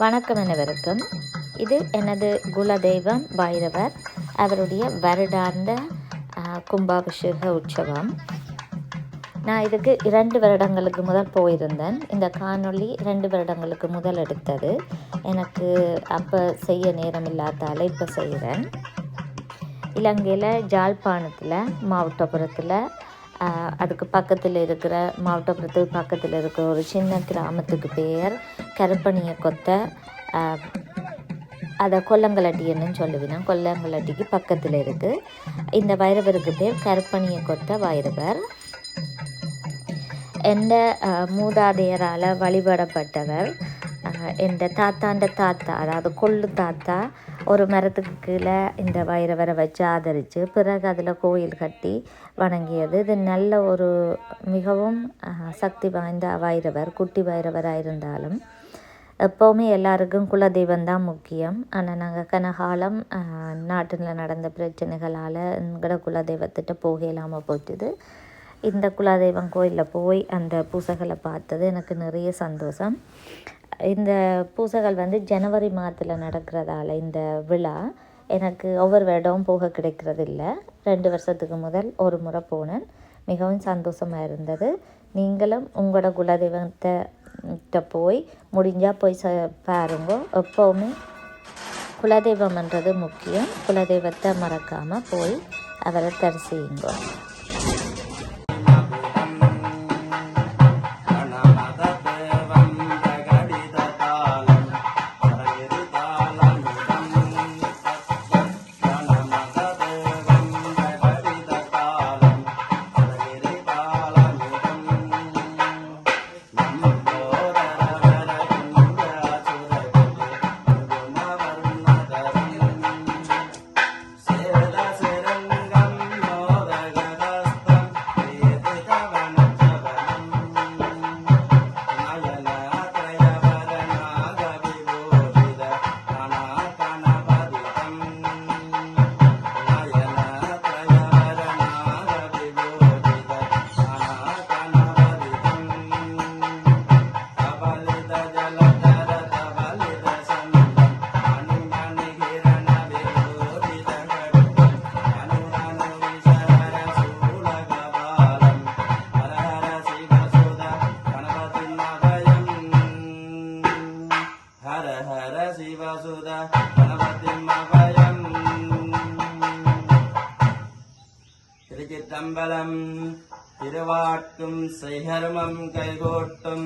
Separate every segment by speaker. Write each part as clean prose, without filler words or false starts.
Speaker 1: வணக்கம் அனைவருக்கும். இது எனது குலதெய்வம் பைரவர். அவருடைய வருடாந்த கும்பாபிஷேக உற்சவம். நான் இதுக்கு 2 வருடங்களுக்கு முதல் போயிருந்தேன். இந்த காணொளி 2 வருடங்களுக்கு முதல் எடுத்தது. எனக்கு அப்போ செய்ய நேரம் இல்லாதால இப்போ செய்கிறேன். இலங்கையில் ஜாழ்ப்பாணத்தில் மாவட்டபுரத்தில் அதுக்கு பக்கத்தில் இருக்கிற மாவட்டபுரத்துக்கு பக்கத்தில் இருக்கிற ஒரு சின்ன கிராமத்துக்கு பெயர் கருப்பணிய கொத்த. அதை கொல்லங்கலட்டின்னு சொல்லுவேன். கொல்லங்கலட்டிக்கு பக்கத்தில் இருக்குது. இந்த வைரவருக்கு பேர் கருப்பணிய கொத்த வைரவர். எந்த மூதாதையரால் வழிபடப்பட்டவர். எந்த தாத்தாண்ட தாத்தா, அதாவது கொள்ளு தாத்தா ஒரு மரத்துக்கு கீழே இந்த வைரவரை வச்சு ஆதரித்து பிறகு அதில் கோயில் கட்டி வணங்கியது. இது நல்ல ஒரு மிகவும் சக்தி வாய்ந்த வைரவர். குட்டி வைரவராக இருந்தாலும் எப்போவுமே எல்லாருக்கும் குலதெய்வம் தான் முக்கியம். ஆனால் நாங்கள் கனகாலம் நாட்டில் நடந்த பிரச்சனைகளால் எங்களோட குலதெய்வத்திட்ட போக இல்லாமல் போச்சுது. இந்த குலதெய்வம் கோயிலில் போய் அந்த பூசைகளை பார்த்தது எனக்கு நிறைய சந்தோஷம். இந்த பூசைகள் ஜனவரி மாதத்தில் நடக்கிறதால இந்த விழா எனக்கு ஒவ்வொரு வருடமும் போக கிடைக்கிறது இல்லை. 2 வருஷத்துக்கு முதல் ஒரு முறை போனேன். மிகவும் சந்தோஷமாக இருந்தது. நீங்களும் உங்களோட குலதெய்வத்தை போய் முடிஞ்சால் போய் பாருங்க. எப்போவுமே குலதெய்வம்ன்றது முக்கியம். குலதெய்வத்தை மறக்காமல் போய் அவரை தரிசியுங்க.
Speaker 2: திருச்சிற்றம்பலம். திருவாட்டும் செய்கர்மம் கைகோட்டும்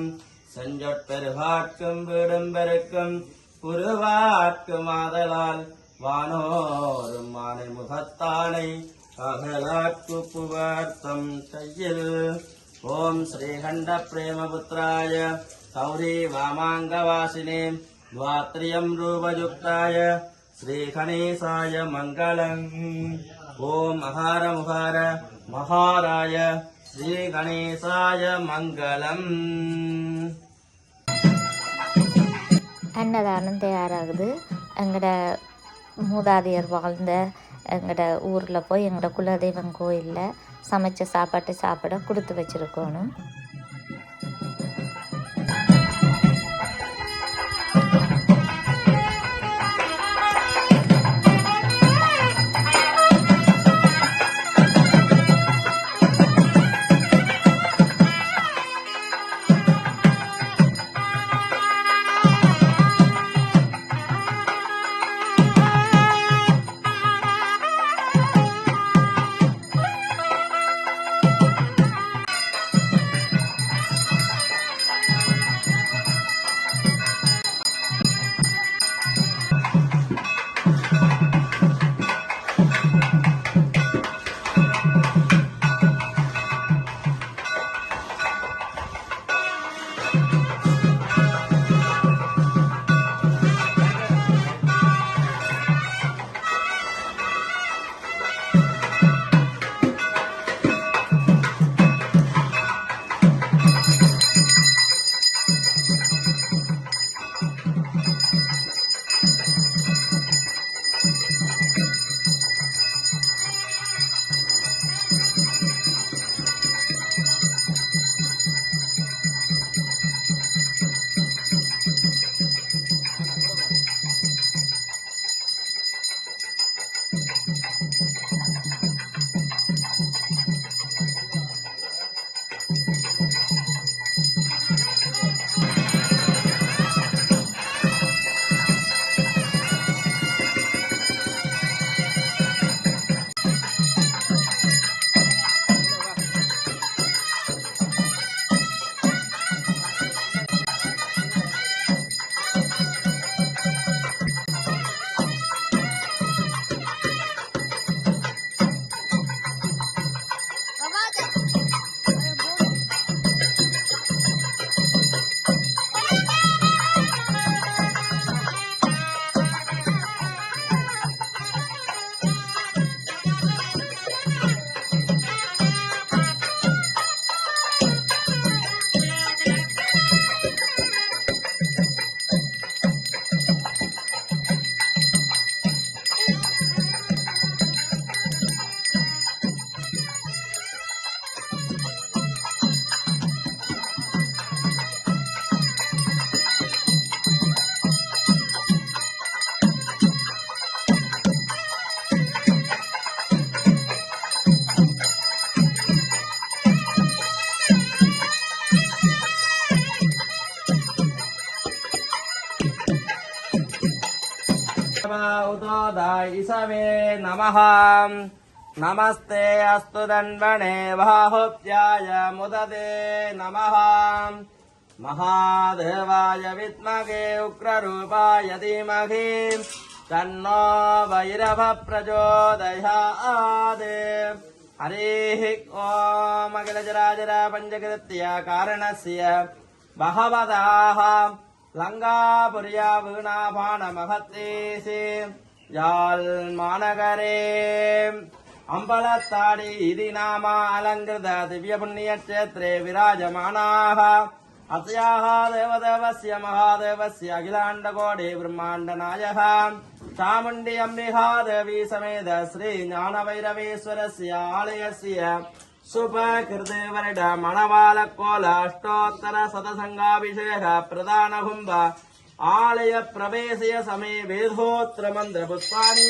Speaker 2: செஞ்சொற்பெருவாட்டும் வீடும் பெருக்கும் குருவாட்டும் ஆதலால் வானோரும் மானை முகத்தானை அகலாட்கு புவார்த்தம் கையில். ஓம் ஸ்ரீகண்ட பிரேமபுத்திராய கௌரி வாமாங்கவாசினே துவாத்ரியம் ரூபயுக்தாய ஸ்ரீ கணேசாய மங்களம். ஓம் அகார முகார மகாராய ஸ்ரீ கணேசாய மங்களம்.
Speaker 1: அன்னதானம் தயாராகுது. எங்களோட மூதாதையர் வாழ்ந்த எங்களோட ஊரில் போய் எங்களோட குலதெய்வம் கோயிலில் சமைச்ச சாப்பாட்டை சாப்பிட கொடுத்து வச்சுருக்கணும்.
Speaker 2: उतोदायिषवे नमः नमस्ते अस्तु दण्डणे बाहुभ्याय मुदते नमः महादेवाय विद्महे उग्ररूपाय धीमहि तन्नो भैरवः प्रचोदयात् हरिः ॐ अखिलचराचर पञ्चकृत्य कारणस्य बहवदाः लङ्कापुर्या वीणापाणमहत्तेषे याल्मानगरे अम्बलत्ताडि इति नाम अलङ्कृत दिव्यपुण्यक्षेत्रे विराजमानाः अस्याः देवदेवस्य महादेवस्य अखिलाण्डकोटि ब्रह्माण्डनायः चामुण्डी अम्बिका देवी समेत श्री ज्ञानभैरवेश्वरस्य आलयस्य सुपकृते वर्ड मणवालकोल अष्टोत्तर शतसङ्गाभिषेक प्रधानकुम्भ आलय प्रवेशय समे वेदोत्र मन्त्र पुष्पाणि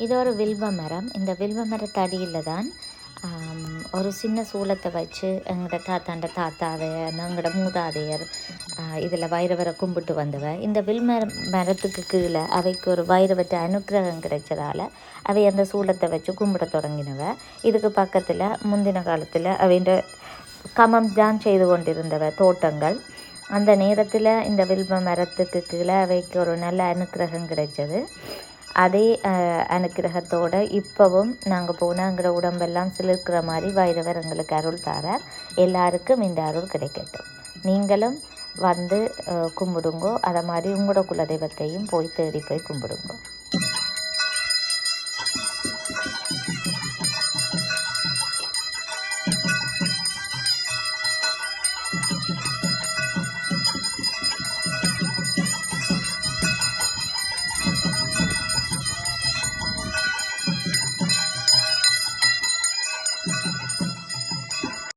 Speaker 1: இது ஒரு வில்வ மரம். இந்த வில்வ மரத்தடியில் தான் ஒரு சின்ன சூலத்தை வச்சு எங்களோட தாத்தாண்ட தாத்தாவை எங்களோட மூதாதையர் இதில் வைரவரை கும்பிட்டு வந்தவ. இந்த மரத்துக்கு கீழே அவைக்கு ஒரு வைரவற்ற அனுக்கிரகம் கிடைச்சதால் அவை அந்த சூலத்தை வச்சு கும்பிட தொடங்கினவ. இதுக்கு பக்கத்தில் முந்தின காலத்தில் அவைண்ட கமம் தான் செய்து கொண்டிருந்தவ தோட்டங்கள். அந்த நேரத்தில் இந்த வில்வ மரத்துக்கு கீழே அவைக்கு ஒரு நல்ல அனுக்கிரகம் கிடைச்சது. அதே அனுக்கிரகத்தோடு இப்போவும் நாங்கள் போனாங்கிற உடம்பெல்லாம் சிலிர்க்கிற மாதிரி வைரவர் எங்களுக்கு அருள் தாரார். எல்லாருக்கும் இந்த அருள் கிடைக்கட்டும். நீங்களும் வந்து கும்பிடுங்கோ. அதை மாதிரி உங்களோட குலதெய்வத்தையும் போய் தேடி போய் கும்பிடுங்கோ.